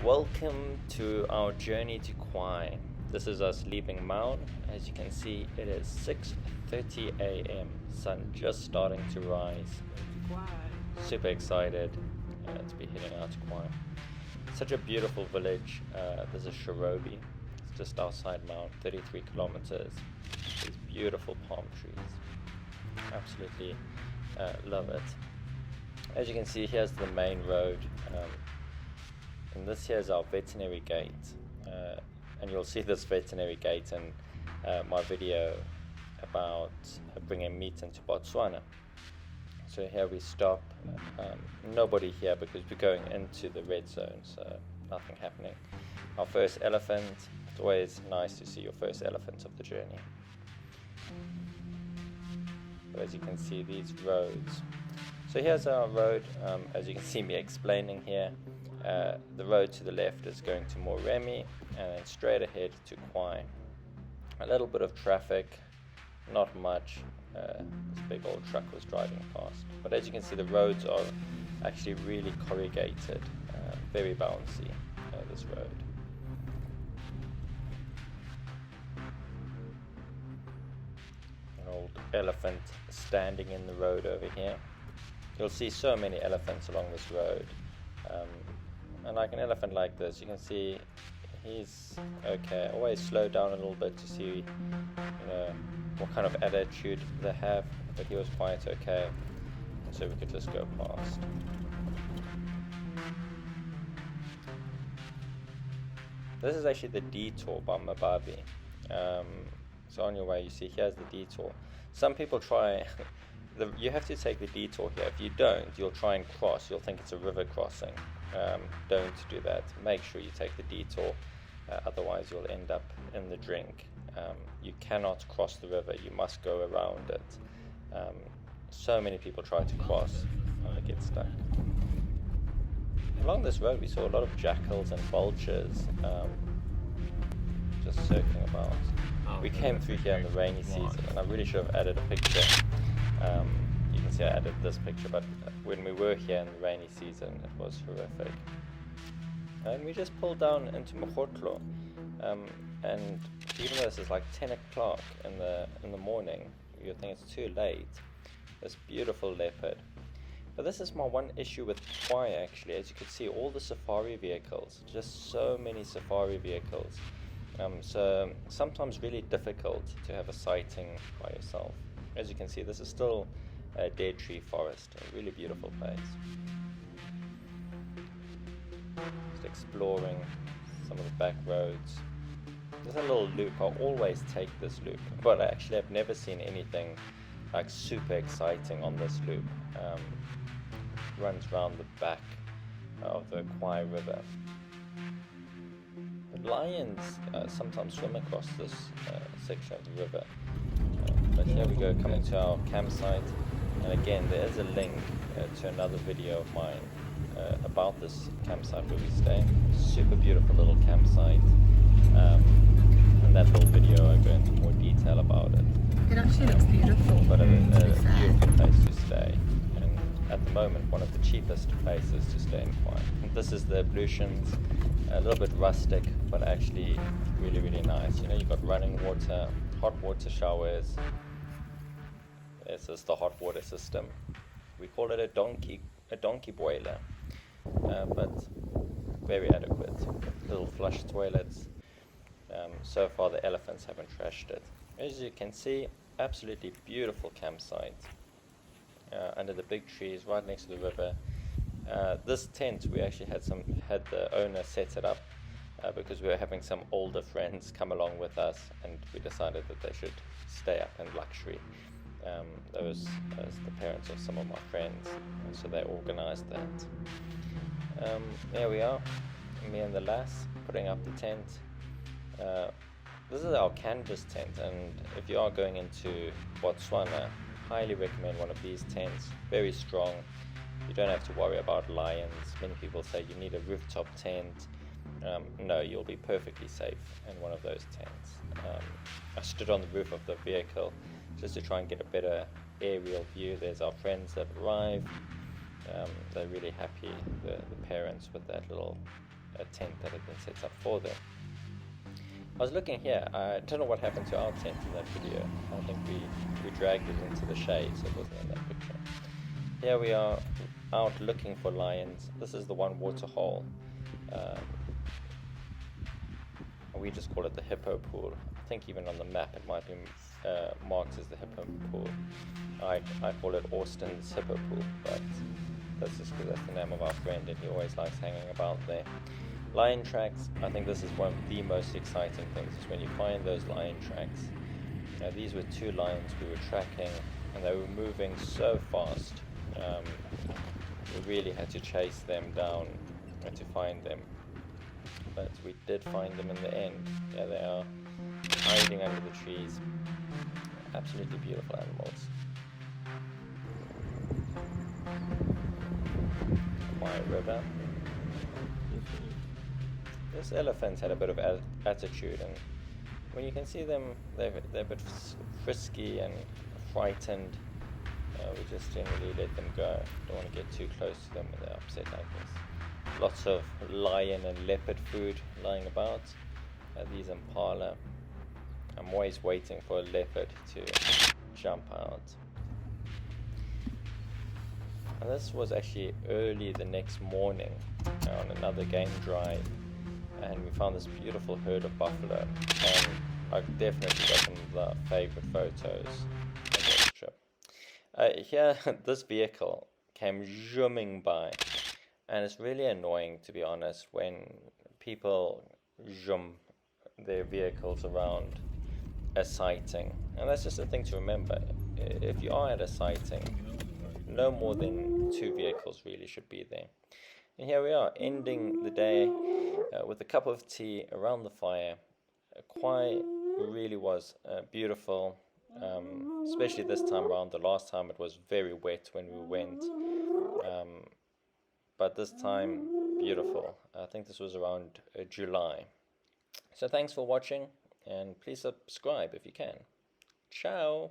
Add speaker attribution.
Speaker 1: Welcome to our journey to Khwai. This is us leaving Maun. As you can see, it is 6:30 a.m. Sun just starting to rise. Super excited to be heading out to Khwai. Such a beautiful village. There's a Xwabaxwa. It's just outside Maun, 33 kilometers. These beautiful palm trees. Absolutely love it. As you can see, here's the main road. And this here is our veterinary gate, and you'll see this veterinary gate in my video about bringing meat into Botswana. So here we stop, nobody here because we're going into the red zone, so nothing happening. Our first elephant. It's always nice to see your first elephant of the journey. So as you can see, these roads. So here's our road. As you can see me explaining here, the road to the left is going to Moremi, and then straight ahead to Khwai. A little bit of traffic, not much. This big old truck was driving past. But as you can see, the roads are actually really corrugated, very bouncy, this road. An old elephant standing in the road over here. You'll see so many elephants along this road. And like an elephant like this, you can see he's okay. Always slow down a little bit to see, what kind of attitude they have. But he was quite okay, so we could just go past. This is actually the detour by Mababi. So on your way, you see here's the detour. Some people try. You have to take the detour here. If you don't, you'll try and cross. You'll think it's a river crossing. Don't do that. Make sure you take the detour. Otherwise, you'll end up in the drink. You cannot cross the river. You must go around it. So many people try to cross and they get stuck. Along this road, we saw a lot of jackals and vultures just circling about. We came through here in the rainy season, and I really should have added a picture. You can see I added this picture, but when we were here in the rainy season, it was horrific. And we just pulled down into Mokotlo, and even though this is like 10 o'clock in the morning, you think it's too late. This beautiful leopard. But this is my one issue with Khwai actually. As you can see, all the safari vehicles, just so many safari vehicles. So sometimes really difficult to have a sighting by yourself. As you can see, this is still a dead tree forest, a really beautiful place. Just exploring some of the back roads. There's a little loop. I always take this loop, but actually I've never seen anything like super exciting on this loop. Runs around the back of the Khwai River. The lions sometimes swim across this section of the river. But here we go, coming to our campsite, and again there is a link to another video of mine about this campsite where we stay. Super beautiful little campsite, and that little video I go into more detail about it.
Speaker 2: It actually looks beautiful.
Speaker 1: But a beautiful place to stay, and at the moment one of the cheapest places to stay in Khwai. This is the ablutions, a little bit rustic, but actually really, really nice. You've got running water, hot water showers. This is the hot water system. We call it a donkey boiler, but very adequate. Little flush toilets. So far the elephants haven't trashed it. As you can see, absolutely beautiful campsite under the big trees right next to the river. This tent we actually had the owner set it up because we were having some older friends come along with us, and we decided that they should stay up in luxury. Those the parents of some of my friends, and so they organized that. There we are, me and the lass putting up the tent. This is our canvas tent, and if you are going into Botswana, highly recommend one of these tents. Very strong. You don't have to worry about lions. Many people say you need a rooftop tent. No, you'll be perfectly safe in one of those tents. I stood on the roof of the vehicle just to try and get a better aerial view. There's our friends that arrived. They're really happy, the parents, with that little a tent that had been set up for them. I was looking here, I don't know what happened to our tent in that video. I think we dragged it into the shade, so it wasn't in that picture. Here we are out looking for lions. This is the one water hole. We just call it the hippo pool. I think even on the map it might be marked as the hippo pool. I call it Austin's hippo pool, but that's just because that's the name of our friend and he always likes hanging about there. Lion tracks, I think this is one of the most exciting things, is when you find those lion tracks. Now, these were 2 lions we were tracking and they were moving so fast. We really had to chase them down and to find them. But we did find them in the end. There they are, hiding under the trees. Absolutely beautiful animals. Khwai River. This elephant had a bit of attitude, and when you can see them, they're a bit frisky and frightened. We just generally let them go. Don't want to get too close to them when they're upset like this. Lots of lion and leopard food lying about. These impala. I'm always waiting for a leopard to jump out. And this was actually early the next morning on another game drive, and we found this beautiful herd of buffalo, and I've definitely got some of the favorite photos of this trip. Here, this vehicle came zooming by, and it's really annoying, to be honest, when people zoom their vehicles around a sighting. And that's just a thing to remember. If you are at a sighting, no more than 2 vehicles really should be there. And here we are, ending the day with a cup of tea around the fire. Khwai really was beautiful, especially this time around. The last time it was very wet when we went, but this time beautiful. I think this was around July. So thanks for watching, and please subscribe if you can. Ciao!